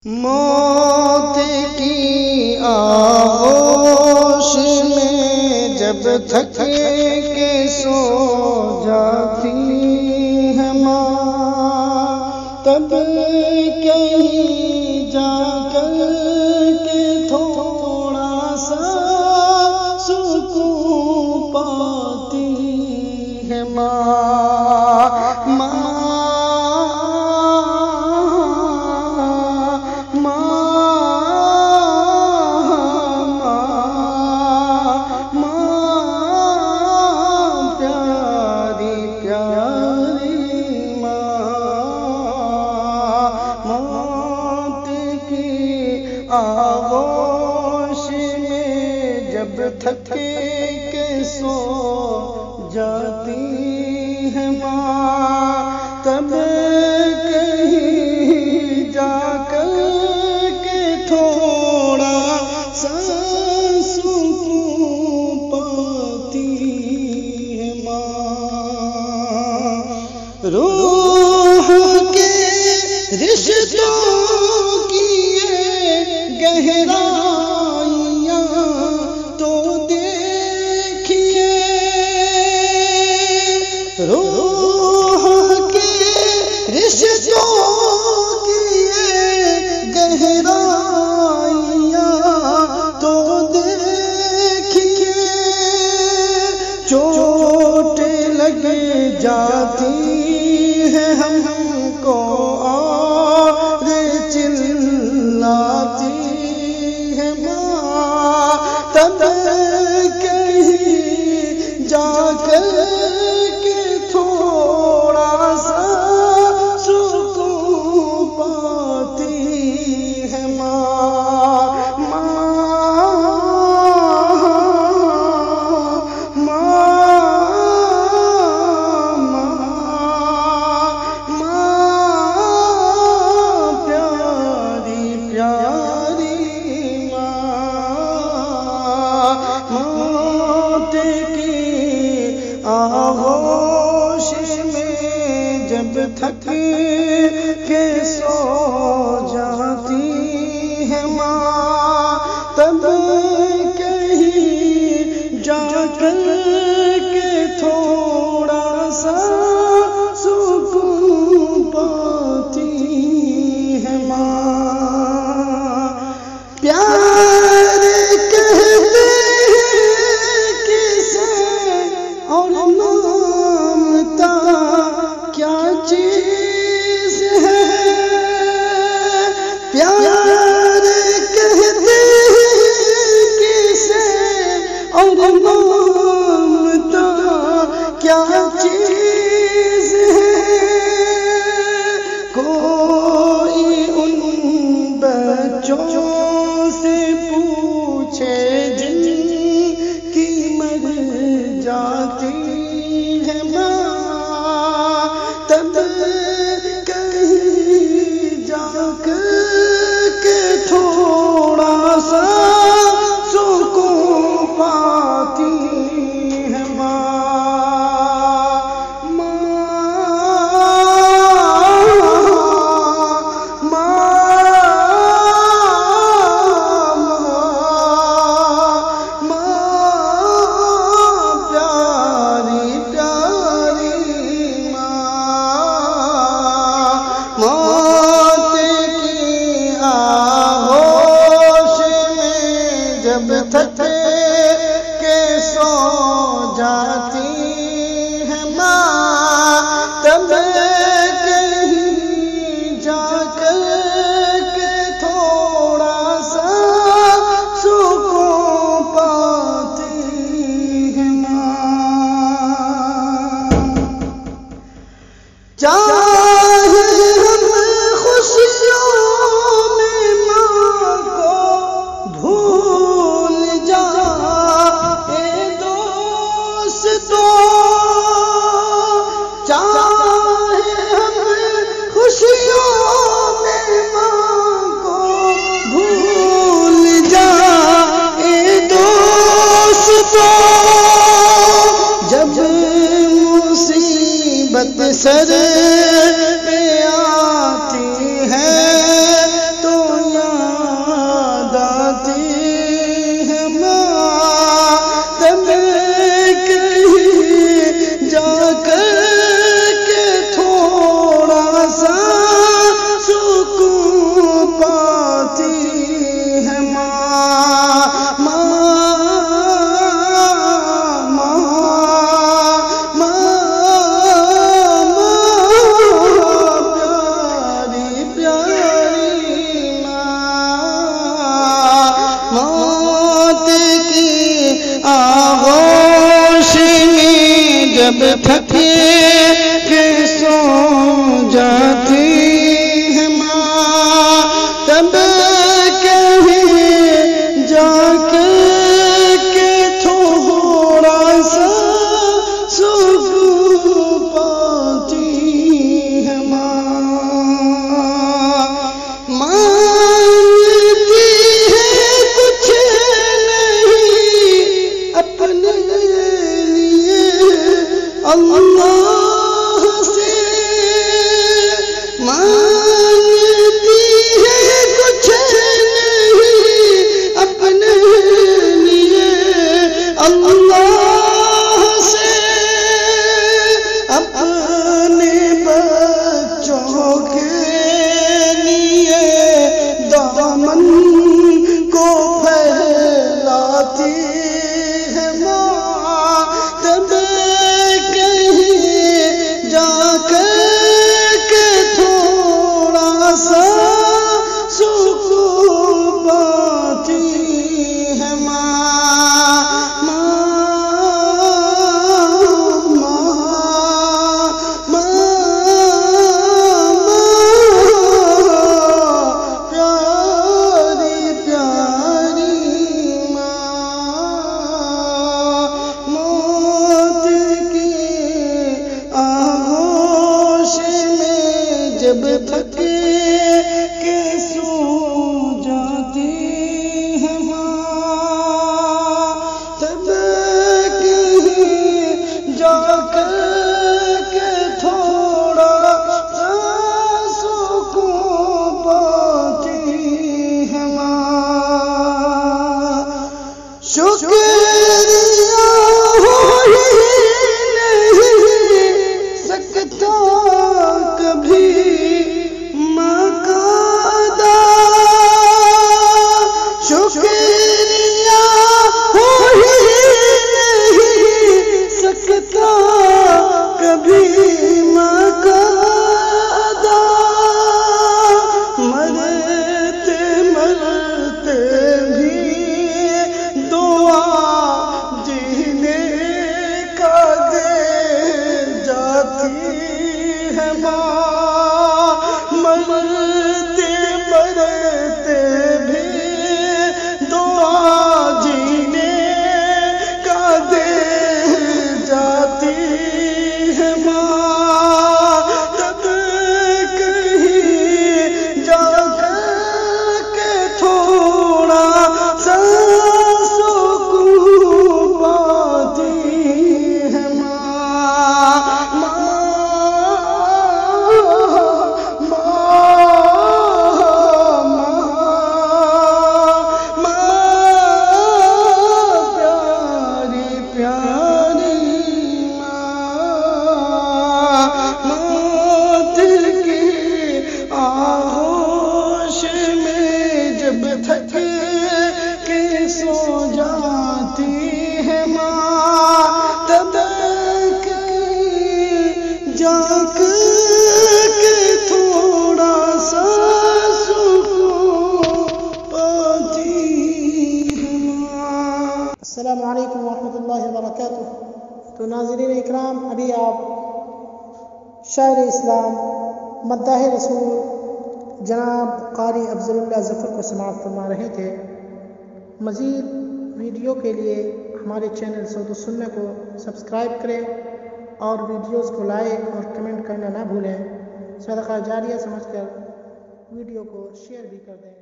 موت کی آغوش میں جب تھک کے سو جاتی ہے ماں، تب کہیں جا کر کے تھوڑا سا سکون پاتی ہے ماں۔ آغوش میں جب تھک کے سو جاتی ہے ماں، تب کہیں جا کر کے تھوڑا سا سکون پاتی ہے ماں۔ روح کے رشتوں گہرائیاں تو دیکھیے، روح کے رشتوں کی گہرائیاں تو دیکھیے، چوٹ لگ جاتی ہے ہم کو اور چلاتی تب کہیں جا کر کے تھوڑا سا سکون پاتی ہے ماں۔ آغوش میں جب تھک کے سو جاتی ہے ماں، تب کہیں جا کر کے تھوڑا سا سکون پاتی ہے ماں۔ پیار کہتے اور ممتا کیا چیز ہے، پیار کہتے کسے اور ممتا کیا چیز ہے، کوئی ان بچوں سے پوچھے جن کی مر جاتی ہے ماں، تب کہیں جا کر کے تھوڑا سا سکون پاتی جب تھکے کہ سو جاتی ہے ماں، تب کہیں جا کے تھوڑا سا سکون پاتی ہے ماں، مانگتی ہے کچھ نہیں اپنے لیے اللہ سے، مانگتی ہے کچھ نہیں اپنے لیے اللہ سے، اپنے بچوں کے لیے دامن کو پھیلاتی ہے ماں، تب کہیں جا کے تھوڑا سا سکون پاتی ہے ماں، پیاری پیاری موت کی آغوش میں جب تھکے کہ سو جاتی ہے ماں، تب کہیں جا کے تھوڑا سا سکون پاتی ہے ماں، شکریہ ہو ہی نہیں سکتا کبھی ماں کا ادا، شکریہ ہو ہی نہیں سکتا کبھی ماں کا ادا، مرتے مرتے بھی دعا جینے کا دے جاتی ہے ماں، مرتے مرتے بھی دعا جینے کا دے جاتی ہے ماں، تب کہیں جا کے تھوڑا سا سکون پاتی ہے ماں، پیاری پیاری موت کی آغوش میں جب تھکے کہ سو جاتی ہے ماں، تب کہیں جا کے تھوڑا سا سکون پاتی ہے ماں۔ السلام علیکم ورحمۃ اللہ وبرکاتہ۔ تو ناظرین اکرام، ابھی آپ شاعر اسلام مداح رسول جناب قاری افضل اللہ ظفر کو سماعت فرما رہے تھے۔ مزید ویڈیو کے لیے ہمارے چینل صوت السنہ کو سبسکرائب کریں اور ویڈیوز کو لائک اور کمنٹ کرنا نہ بھولیں۔ صدقہ جاریہ سمجھ کر ویڈیو کو شیئر بھی کر دیں۔